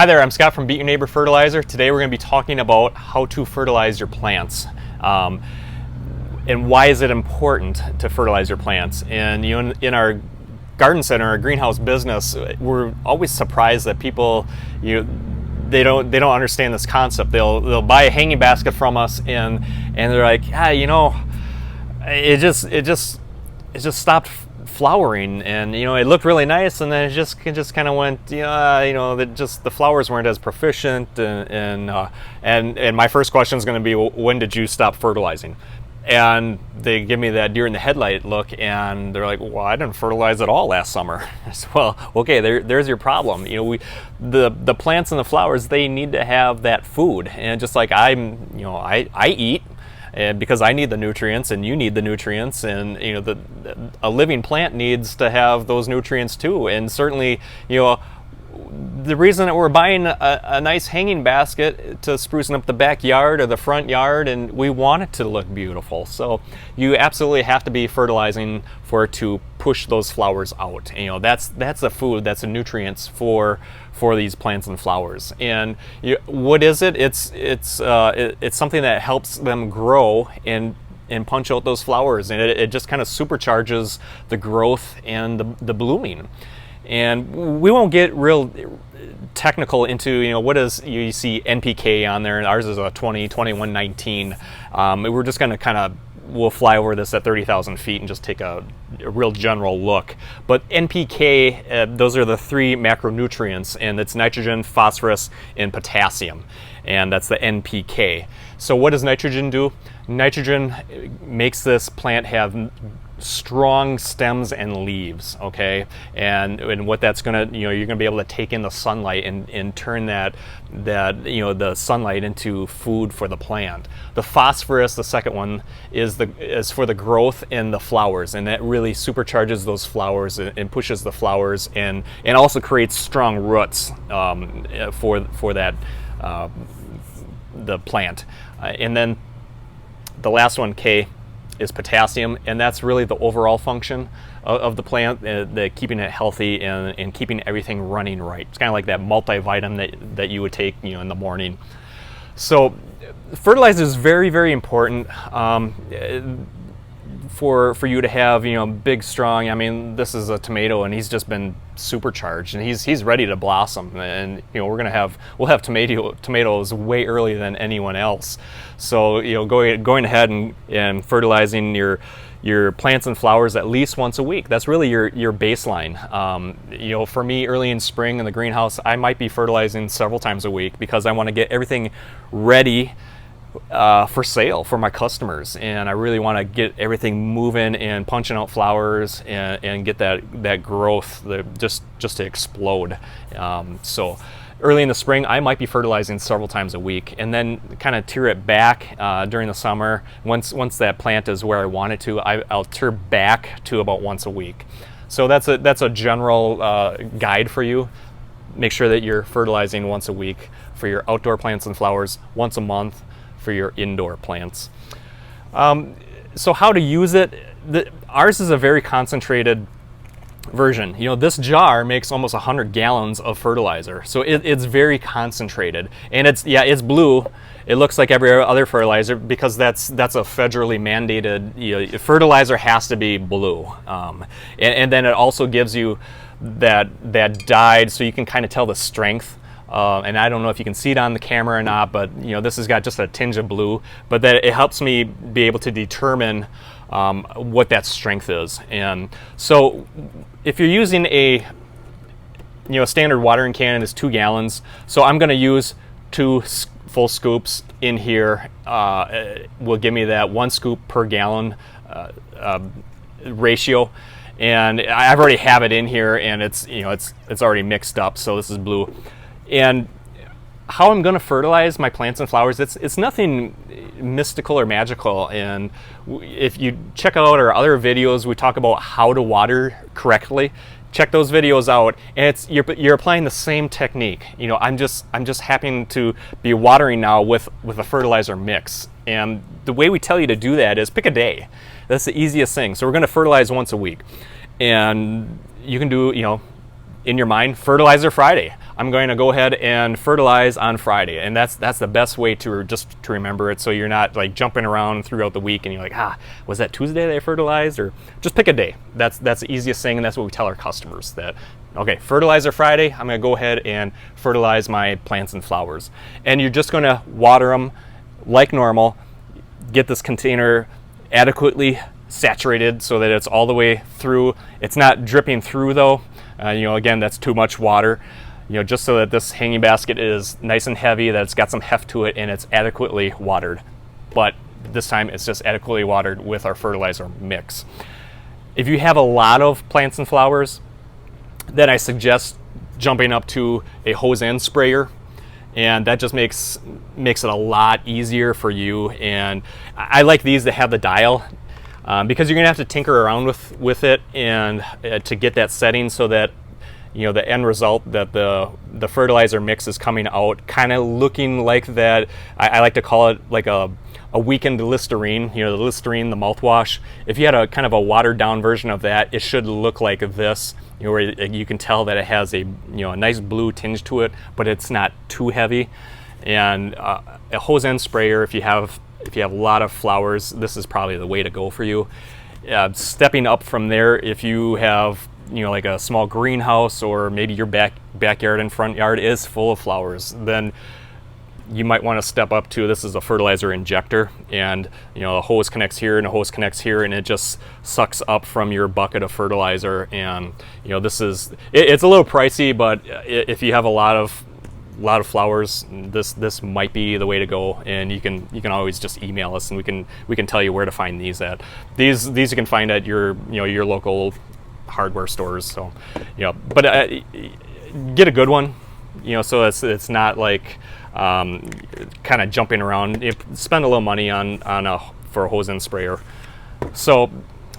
Hi there, I'm Scott from Beat Your Neighbor Fertilizer. Today we're going to be talking about how to fertilize your plants. And why is it important to fertilize your plants? And in our garden center, our greenhouse business, we're always surprised that people, they don't understand this concept. They'll buy a hanging basket from us and they're like, it just stopped flowering, and it looked really nice, and then it just kind of went, the flowers weren't as proficient, and my first question is going to be, well, when did you stop fertilizing? And they give me that deer in the headlight look, and they're like, well, I didn't fertilize at all last summer. I said, well, okay, there's your problem. The plants and the flowers, they need to have that food, and just like I eat. And because I need the nutrients and you need the nutrients, and a living plant needs to have those nutrients too. And certainly, the reason that we're buying a nice hanging basket to sprucing up the backyard or the front yard, and we want it to look beautiful. So you absolutely have to be fertilizing for it to push those flowers out. That's the food, that's the nutrients for these plants and flowers. And what is it? It's something that helps them grow and punch out those flowers, and it just kind of supercharges the growth and the blooming. And we won't get real technical into what is, you see NPK on there, and ours is a 20/21/19. We're just going to we'll fly over this at 30,000 feet and just take a real general look. But NPK, those are the three macronutrients, and it's nitrogen, phosphorus, and potassium, and that's the NPK. So what does nitrogen do? Nitrogen makes this plant have strong stems and leaves, okay? And what that's gonna, you're gonna be able to take in the sunlight and turn that the sunlight into food for the plant. The phosphorus, the second one, is for the growth in the flowers, and that really supercharges those flowers and pushes the flowers, and also creates strong roots for that the plant. And then the last one, K, is potassium, and that's really the overall function of the plant, keeping it healthy and keeping everything running right. It's kind of like that multivitamin that you would take in the morning. So fertilizer is very, very important for you to have big, strong. This is a tomato, and he's just been supercharged, and he's ready to blossom, and we'll have tomatoes way earlier than anyone else. So going ahead and fertilizing your plants and flowers at least once a week. That's really your baseline. For me, early in spring in the greenhouse, I might be fertilizing several times a week because I want to get everything ready for sale for my customers, and I really want to get everything moving and punching out flowers and get that growth just to explode. So early in the spring, I might be fertilizing several times a week, and then kind of tear it back during the summer. Once that plant is where I want it to, I'll tear back to about once a week. So that's a general guide for you. Make sure that you're fertilizing once a week for your outdoor plants and flowers, once a month for your indoor plants. So how to use it? Ours is a very concentrated version. This jar makes almost 100 gallons of fertilizer, so it's very concentrated, and it's blue. It looks like every other fertilizer because that's a federally mandated. Fertilizer has to be blue, and then it also gives you that dyed, so you can kind of tell the strength. And I don't know if you can see it on the camera or not, but this has got just a tinge of blue, but that it helps me be able to determine what that strength is. And so if you're using a standard watering can is 2 gallons, so I'm going to use 2 full scoops in here. Will give me that 1 scoop per gallon ratio. And I've already have it in here, and it's already mixed up, so this is blue. And how I'm going to fertilize my plants and flowers, it's nothing mystical or magical. And if you check out our other videos, we talk about how to water correctly. Check those videos out, and you're applying the same technique. I'm just happening to be watering now with a fertilizer mix. And the way we tell you to do that is pick a day. That's the easiest thing. So we're going to fertilize once a week, and you can do in your mind, Fertilizer Friday. I'm going to go ahead and fertilize on Friday. And that's the best way to remember it, so you're not like jumping around throughout the week and you're like, was that Tuesday that I fertilized? Or just pick a day. That's the easiest thing, and that's what we tell our customers, that okay, fertilizer Friday, I'm going to go ahead and fertilize my plants and flowers. And you're just going to water them like normal. Get this container adequately saturated so that it's all the way through. It's not dripping through though. Again, that's too much water. Just so that this hanging basket is nice and heavy, that it's got some heft to it, and it's adequately watered. But this time it's just adequately watered with our fertilizer mix. If you have a lot of plants and flowers, then I suggest jumping up to a hose end sprayer, and that just makes it a lot easier for you. And I like these that have the dial, because you're gonna have to tinker around with it and to get that setting so that the end result, that the fertilizer mix is coming out kind of looking like that. I like to call it like a weakened Listerine, the Listerine, the mouthwash. If you had a kind of a watered down version of that, it should look like this, where you can tell that it has a nice blue tinge to it, but it's not too heavy. And a hose end sprayer, if you have a lot of flowers, this is probably the way to go for you. Stepping up from there, if you have like a small greenhouse, or maybe your backyard and front yard is full of flowers, then you might want to step up to, this is a fertilizer injector, and a hose connects here and a hose connects here, and it just sucks up from your bucket of fertilizer. And it's a little pricey, but if you have a lot of flowers, this might be the way to go. And you can always just email us, and we can tell you where to find these at. These you can find at your local hardware stores. So but get a good one, so it's not like kind of jumping around. Spend a little money for a hose end sprayer. So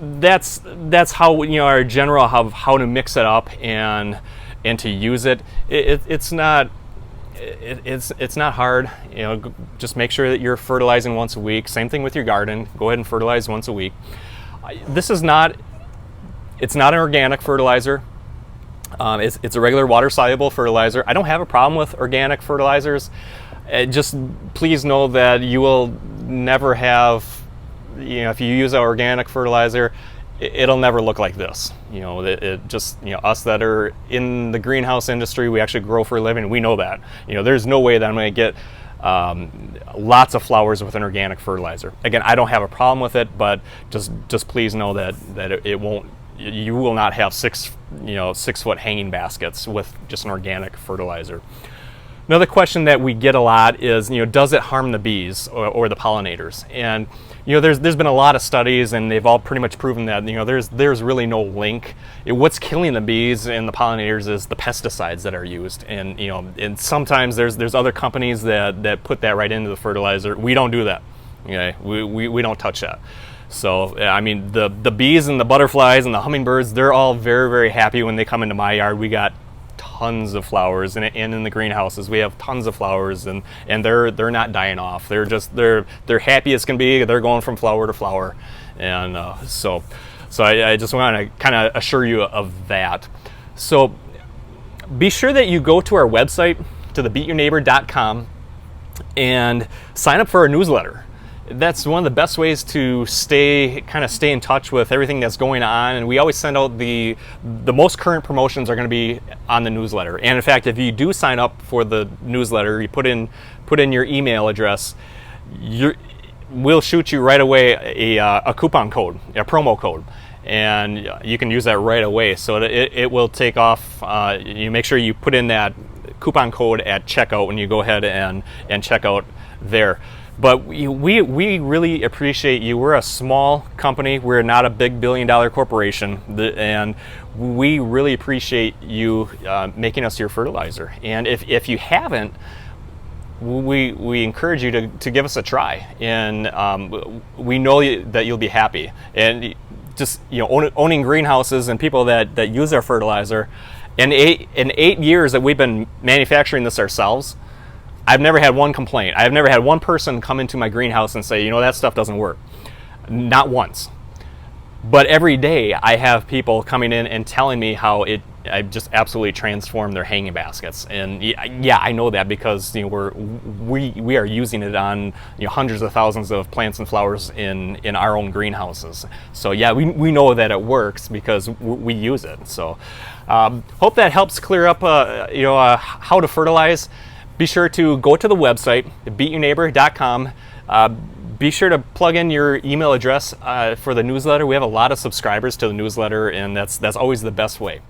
that's how our general of how to mix it up and to use it. It's not hard. Just make sure that you're fertilizing once a week. Same thing with your garden. Go ahead and fertilize once a week. It's not an organic fertilizer. It's a regular water-soluble fertilizer. I don't have a problem with organic fertilizers. Just please know that you will never have, if you use an organic fertilizer, it'll never look like this. Us that are in the greenhouse industry, we actually grow for a living, we know that. There's no way that I'm going to get lots of flowers with an organic fertilizer. Again, I don't have a problem with it, but just please know that it won't. You will not have 6 foot hanging baskets with just an organic fertilizer. Another question that we get a lot is, does it harm the bees or the pollinators? And there's been a lot of studies, and they've all pretty much proven that there's really no link. What's killing the bees and the pollinators is the pesticides that are used. And and sometimes there's other companies that put that right into the fertilizer. We don't do that. Okay, we don't touch that. So, I mean, the bees and the butterflies and the hummingbirds, they're all very, very happy when they come into my yard. We got tons of flowers, and in the greenhouses we have tons of flowers, and they're not dying off. They're happy as can be. They're going from flower to flower. And so I just want to kind of assure you of that. So be sure that you go to our website, to thebeatyourneighbor.com, and sign up for our newsletter. That's one of the best ways to stay in touch with everything that's going on. And we always send out the most current promotions are going to be on the newsletter. And in fact, if you do sign up for the newsletter, you put in your email address, we'll shoot you right away a coupon code, a promo code, and you can use that right away. So it will take off. You make sure you put in that coupon code at checkout when you go ahead and check out there. But we really appreciate you. We're a small company. We're not a big billion-dollar corporation, and we really appreciate you making us your fertilizer. And if you haven't, we encourage you to give us a try. And we know that you'll be happy. And just owning greenhouses and people that use our fertilizer, in 8 years that we've been manufacturing this ourselves, I've never had one complaint. I've never had one person come into my greenhouse and say, that stuff doesn't work. Not once. But every day I have people coming in and telling me how I've just absolutely transformed their hanging baskets. And yeah, I know that because we are using it on hundreds of thousands of plants and flowers in our own greenhouses. So yeah, we know that it works because we use it. So hope that helps clear up how to fertilize. Be sure to go to the website, beatyourneighbor.com. Be sure to plug in your email address for the newsletter. We have a lot of subscribers to the newsletter, and that's always the best way.